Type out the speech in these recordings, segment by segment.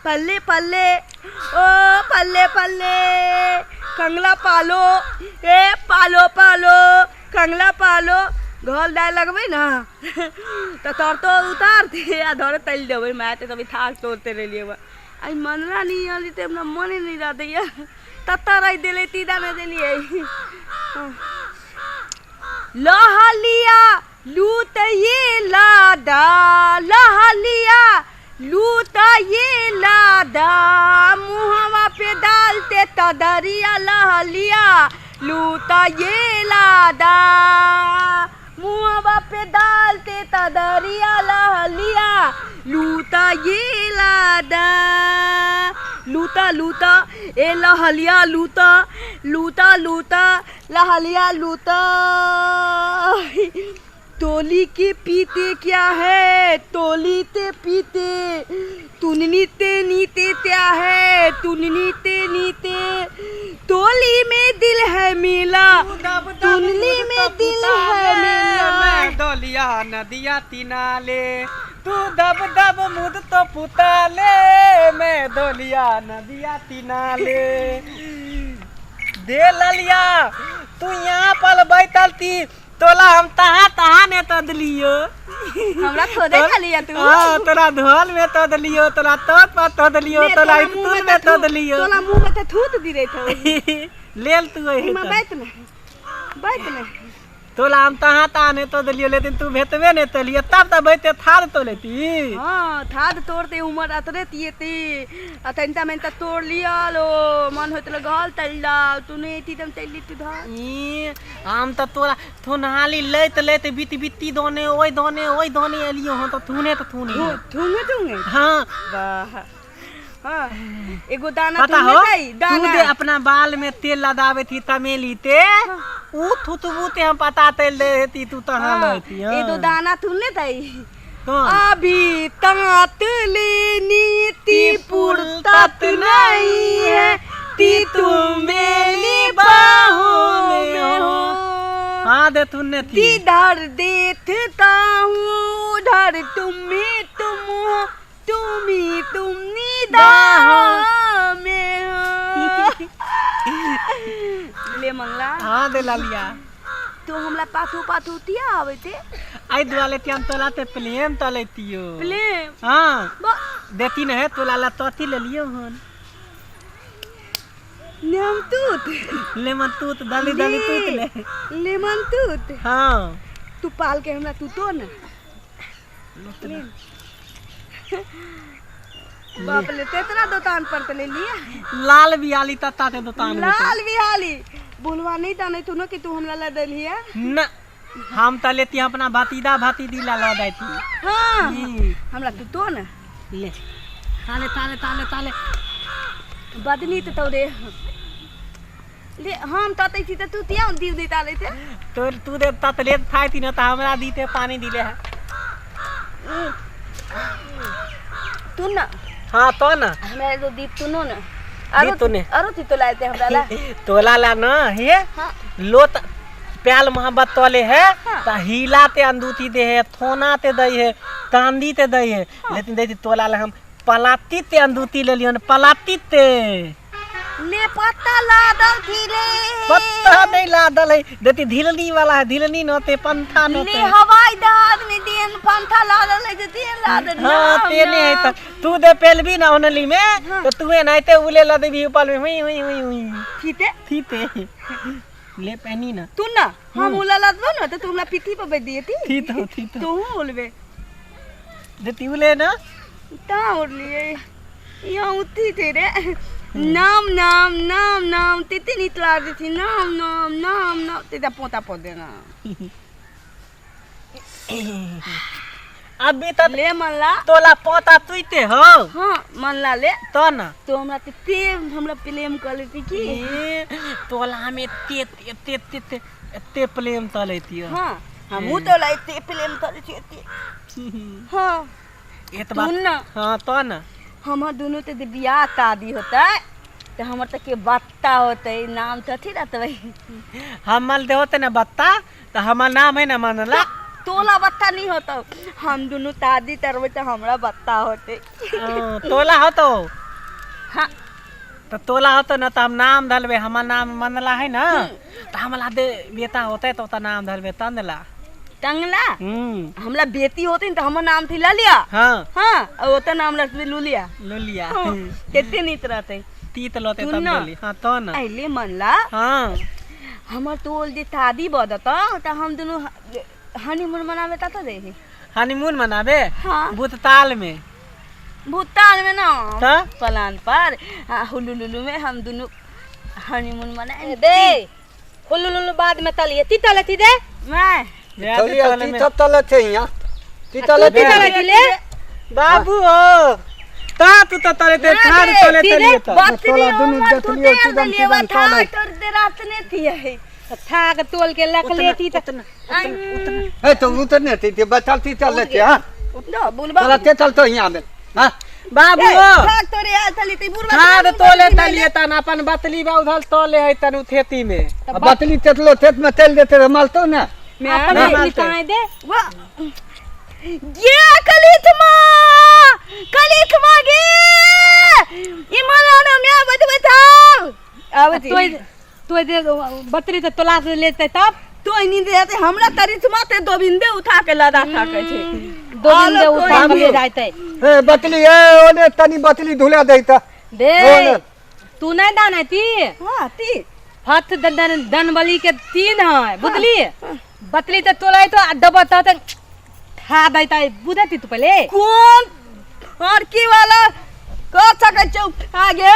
पल्ले पल्ले ओ पल्ले पल्ले कंगला पालो ए पालो पालो कंगला पालो घर डाल लगबे ना तो तोर तो उतार दे आ धरे तल देबे मैं तो तभी थाक तोड़ते रहिए आई मनरा नहीं आली ते हमरा मन नहीं रह दैया तत्ता रही देले तीदा में देलिए लहलिया लूट ये लादा लहलिया लूट ये लादा मुहवा पे डालते तदरिया लहलिया लूट ये लादा मुहवा पे डालते तदरिया लहलिया लूटा ये लादा लूटा लूटा ए लहलिया लूटा लूटा लूटा लहलिया लूटा तोली के पीते क्या है तोली ते पीते तुननी ते नीते क्या है तुननी ते नीते तोली में दिल है मेला तुनली में दिल है मेला डोलिया नदिया तिनाले तू दब दब मुद तो पुताले मैं डोलिया नदिया तिनाले दे ललिया तू यहाँ पर बैठलती तोला हम तहाँ ने तो दिलियो हमरा खोदे खालिया तू हां तोरा धोल में तो दिलियो तोरा तोत पर तो दिलियो तोला इतून में तो दिलियो तोला मुंह में तो थूत दी रही था लेल तू है बैठ ले तोला हम तहाँ ने तो दिलियो लेकिन तू भेटबे ने तो लियो तब तो बैठे थार तो लेती हां थार तोड़ते उमर अतरे तीती अतंता में तो तोड़ लिया लो मन होत ल गल तल्ला तूने इती दम तल्ली तू धा हम तो तोरा थोनहाली लेते बीती दोने ओई दोने एलियो हो तो थूने हां वाह हां एगो दाना पता हो तू दे अपना बाल में तेल लगावे थी तमेली ते ऊ थुतबूते हम पता तेल देती तू तहां लेती ए दो दाना तूने तई अभी तात लेनी ती पुरतात नहीं है ती तुम मेरी बाहों में हो हां दे तूने थी इधर देखता हूँ उधर तुम हो तुम निगाहों में हो ले मंगला हां दे लालिया तू हमला पाथू तिया आवे ते आई दुआले तियान तोला ते प्लेम तलेतियो प्लेम हां देती न है तोला ला तोती ले लियो हन लेमन तूत दाली तूत ले लेमन तूत हां तू पाल के हमरा तू तो न बाप ले तेतरा दुकान पर ले लिया लाल बियाली तत्ता ते दुकान में लाल बियाली बोलवा नहीं ताने तू न कि तू हमला ला दलिया न हम त लेती अपना भातीदी ला ला देती हां हमरा तू तो न ले ताले बदनी तो रे ले हम ततै थी त तू तिया दी दे ताले थे तू दे ततले थाई थी न त हमरा दीते पानी दिले है तू न हां तो न हमरा तो दीप तू न अरो ती तो लाते हमरा ला तोला ला न हे हां लोत प्याल मोहब्बत तोले है त हीला ते अंदूती दे है थोना ते दई है कांदी ते दई है लेकिन देती तोला ला हम पलाती ते अंदूती ले लियो न पलाती ते ले पत्ता लादल थी रे पत्ता नहीं लादल है देती धिलनी वाला है धिलनी नते पंथा नते ले हवाई जहाज में देन पंथा लादल है जे देन लादल हां तेने है त तू दे पेलबी ना ओनली में तो तूए नाइते उले ला देबी ऊपर में हुई थीते ले पहनी ना तू ना हम उला लादबो ना तो तुमला पीठी पे बैठ दिए थी तू बोलबे देती उले ना ता और लिए यहाँ उठी थे रे नाम तिती नितला दी थी नाम तेरा पोता पो देना अभी तक ले मनला तोला पोता तुइते हो हां मनला ले तो ना तो हमरा ते हमरा प्रेम कर लेती की तोला में ते प्रेम तलेती हां हमहु तो लाइते प्रेम तलेती हां एतबा हां तो ना हमर दोनों ते बियाह शादी होता तो हमर तक के बत्ता होते नाम तो थी रहते हमल दे होते ना बत्ता तो हमार नाम है ना मनला तोला बत्ता नहीं होता हम दोनों शादी करबे तो हमरा बत्ता होते तोला हो तो हाँ तो तोला हो तो ना तो हम नाम धलबे हमार नाम मनला है ना तो हमला दे बेटा होते तो नाम धलबे तंदला टंगला हमला बेटी होती तो हमर नाम थी ललिया हाँ हाँ और ओता नाम रखबे लुलिया लुलिया कितने नीत रहते तीत लोते तू तब ना। बोली हाँ तो ना अइले मनला हाँ हमर तोल जे शादी बदता तो हम दोनों हनीमून मनावे ता तो देही हनीमून मनाबे हाँ भूतताल में भूतान में ना तो प्लान पर हुलुलुलु में हम दोनों हनीमून मनाए दे हुलुलुलु बाद में तलिए ती तलती दे मैं तले थे यहाँ तले ती तलती ले बाबू हो ता तू तो तले ते खाड़ तले तले तो बत्ती दुनू उमर तू देखलियो दे सीधन लेवा सीधन था तले। तोर दे रात ने थी है थाक तोल के लख लेती त है तो उतरने थी बचलती चले थे हाँ दो बुलबा चलते चलते यहाँ में हाँ बाबू हो थाक तोरे आ थली ती बुरबा खाड़ तोले तलिए तन अपन बतली बा उधर तोले है तनु खेती में बतली तेतलो तेत में तेल देते रहे मालतो ना मैं अपन मालते। निकाय दे वाह ये कलिथमा गे इमरान मैं बता आवती तो दे बतरी तो तोला से लेते तब तो इनी देते हमरा तरिथमा ते दोबिंदे उठा के लदा थाके छे दो दिन दे उठा के ले जाते ए बतली ए ओने तनी बतली धुला देता दे बोल। तू नहीं दाने ती हां ती हाथ दन बली के तीन है बुझली बतली तो तोलाई तो दबता तो खा देता है बुझती तू पहले कौन और की वाला को सके चौ आगे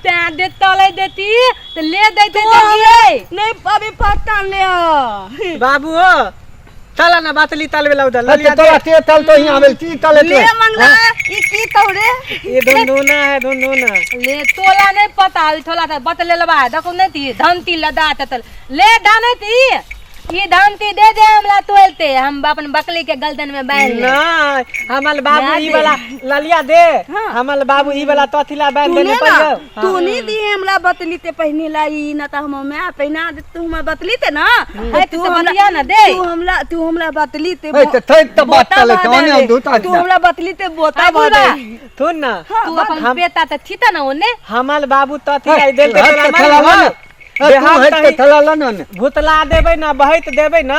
त्या दे तले देती तो ले देते तो जल्दी नहीं अभी पहचान ले बाबू हो चला ना बतली तलवे ला उधर तो ललिया तोला ते तल तो यहाँ में ती तले ले मंगला ई की तौरे ये धुंधुना है धुंधुना ले तोला नहीं पता थोड़ा सा बतले लबा देखो नहीं थी धनती लदा तल ले दाने थी ये धनती दे दे हमला तोलते हम अपन बकली के गर्दन में बांध ले ना हमार बाबू ना ई दे। वाला ललिया दे हाँ। हमार बाबू ई वाला तथिला बांध देने तूने ना पर तू नहीं दी हमरा बतली ते पहनी लाई ना तो हम मैं पहना दे तू हम बतली ते ना है तो बतिया ना दे तू हमरा बतली ते ए तो थे तो बात बोता तले बांध तो ओने दे। दूता तू हमरा बतली ते बोता हाँ, बादे बुरा। सुन ना तू अपन बेटा तो थीता ना ओने हमार बाबू तथिला देल है के तो थला ला बेहाल है तो थला ला ना भूतला देबै ना बहैत देबै ना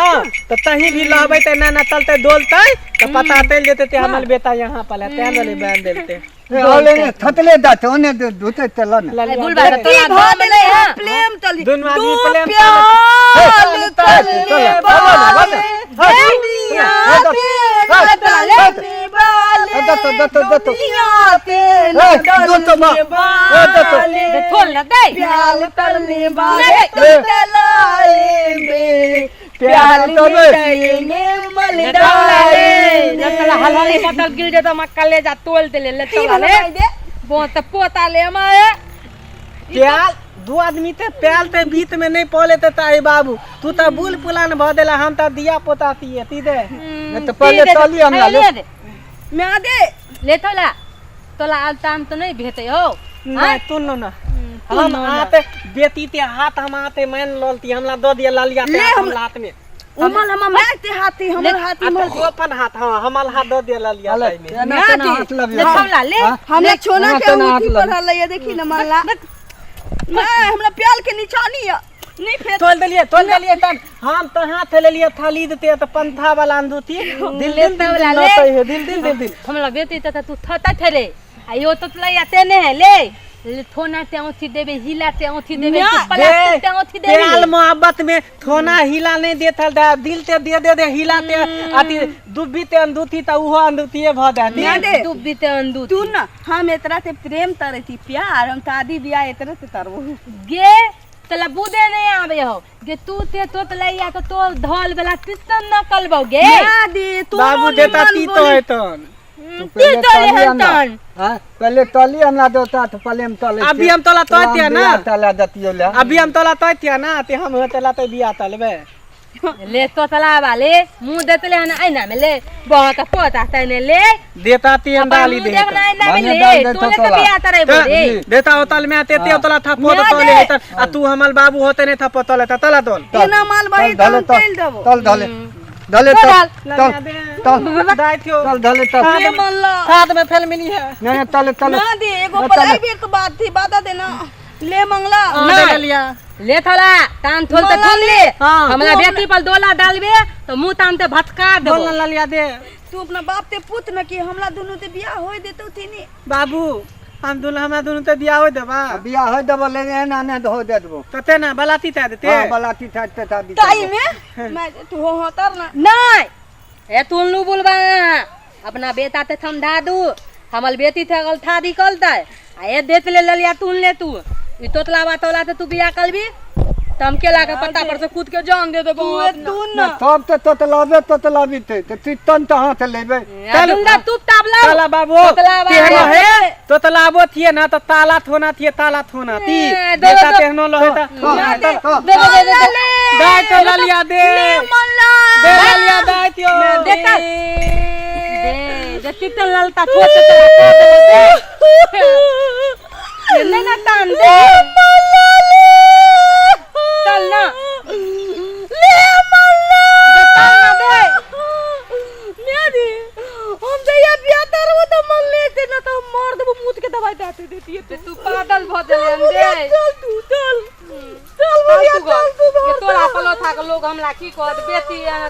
तो तही भी लहबै ते ना तलते डोलते तो पता चल जेते ते हमर बेटा यहाँ पले ते ले बांध देते ओले ने थतले दाते ओने दूते तला ना ललिया बुलबा दे। तो तोला दाम नहीं है प्रेम तली दुनू आदमी तू प्रेम प्याल तले तले बाले बाले दुनिया बाले पे तले बाले दत्तो दुनिया पे दत्तो मां दत्तो दे थोल ना दे प्याल तलने वाले नहीं। तलाए में प्याल मिटाएंगे मल डाले जतला हलाले बतल गिर जाता मक्का ले जा तोल दे ले तोला ले बहुत पोता ले हमारे प्याल दो आदमी ते प्याल ते बीत में नहीं पोले ते ताई बाबू तू तो बुल पुलान भ देला हम तो दिया पोता तिए ती दे तो पहले तली हमला ले मैं दे ले तोला तोला आलताम तो नहीं भेटे हो नहीं तुन ना हम आते बेटी ते हाथ हम आते मान ललती हमला दो दिया ललिया पे ले हम हम- हाथ में उमल हम मारते हाथी हमर हाथी मर वो अपन हाथ हां हमार हाथ दो दिया ललिया ताई में ना तना हाथ लग ले तोला ले हमने छोना ना के तना हाथ अंगूठी लग। पर ले देखी ना माला मैं हमरा प्याल के निशानी है नहीं फेंक तोल देलिए तन हम तो हाथ ले लिए थाली देते तो पंथा वाला अंदूती दिल दिल तोला ले। लतई है दिल दिल हमला बेटी त तू थता थले आयो तो तला याते ने ले ले थोना ते औंठी देबे हिला ते औंठी देबे ना, तू प्लास्टिक ते औंठी देबे प्याल मोहब्बत में थोना हिला नहीं देता दा दिल ते दे दे हिला ते आती दुब्बी ते अंदूती त उहो अंदूतीए भ मैं दे दे तू बीते अंदू तू ना हम इतना से प्रेम करे थी प्यार हम शादी ब्याह इतना से करबो गे तला बुदे नहीं आवे हो गे तू ते तो तला या तो धौल वाला किसन न कलबो गे मैं दे तू बाबू देता ती तो है तन ती तले हंतन हां पहले तली हमला देता तो पहले हम तले अभी हम तोला तोतिया ना तला दतियो ले अभी हम तोला तोतिया ना ते हम तोला तो बिया तलबे ले तो चला वाले मुंह देते ले ना आईना में ले बहुत पोता तने ले देता तीन डाली दे देखना आईना में माने ले डाल दे तो तो ले चला। कभी आता रे बोले देता होतल में आते तोला था पोत मैं तो दे। ले आ तू हमल बाबू होते नहीं था पोतले था तला तोल इना माल भाई धले तल तेल देबो तल धले धले तो तल तल दाई थियो तल धले तल ले मल्ला साथ में फैल मिली है नहीं तले तले ना दे एगो प्राइवेट बात थी बात देना ले मंगला ना लिया ले थोड़ा तान थोल ते थोल ले हाँ। हमरा बेटी पर डोला डालबे तो मुंह तान ते भटका देबो बोल ना लिया दे तू अपना बाप ते पूछ न कि हमरा दोनों ते बियाह होय देतो थी नी बाबू हम दोनों हमरा दोनों ते बियाह हो देबा बियाह हो देबो ले ना ना हो दे देबो कते ना बलाती था देते हां बलाती था दी ताई में मैं तू हो तर ना नहीं ए तुलनु बोलबा अपना बेटा ते समझा दू हमल बेटी थे गल था निकलता आ ए देत ले लिया तुन ले तू ई तोतला बातोला ते तू बियाह करबी तम के लाके पत्ता पर से कूद के जान दे देबो तू न सब तो तलाबी थे तो तीतन तो हाथ लेबे दुंदा तू ताबला ताला बाबू तोतला तेहनो बाबू। है तो तलाबो थिए ना तो ताला थोना थिए ताला थोना ती दो- बेटा दो- तेहनो लो है ता दे दे दे दे दाई तो ला लिया दे मल्ला दे ला लिया दाई त्यो देता दे चितन ललता छोटे चला दे ले ना तान दे चल ना ले मल्ला तान ना दे मेरी हम तो ये बियाह तरव तो मन लेते ना तो मार देबो मुंह के दवाई देते देती है तू पागल भ देले दे चल तू चल चल बढ़िया चल तू ये तोरा पलो था के लोग हमला की कहत बेटी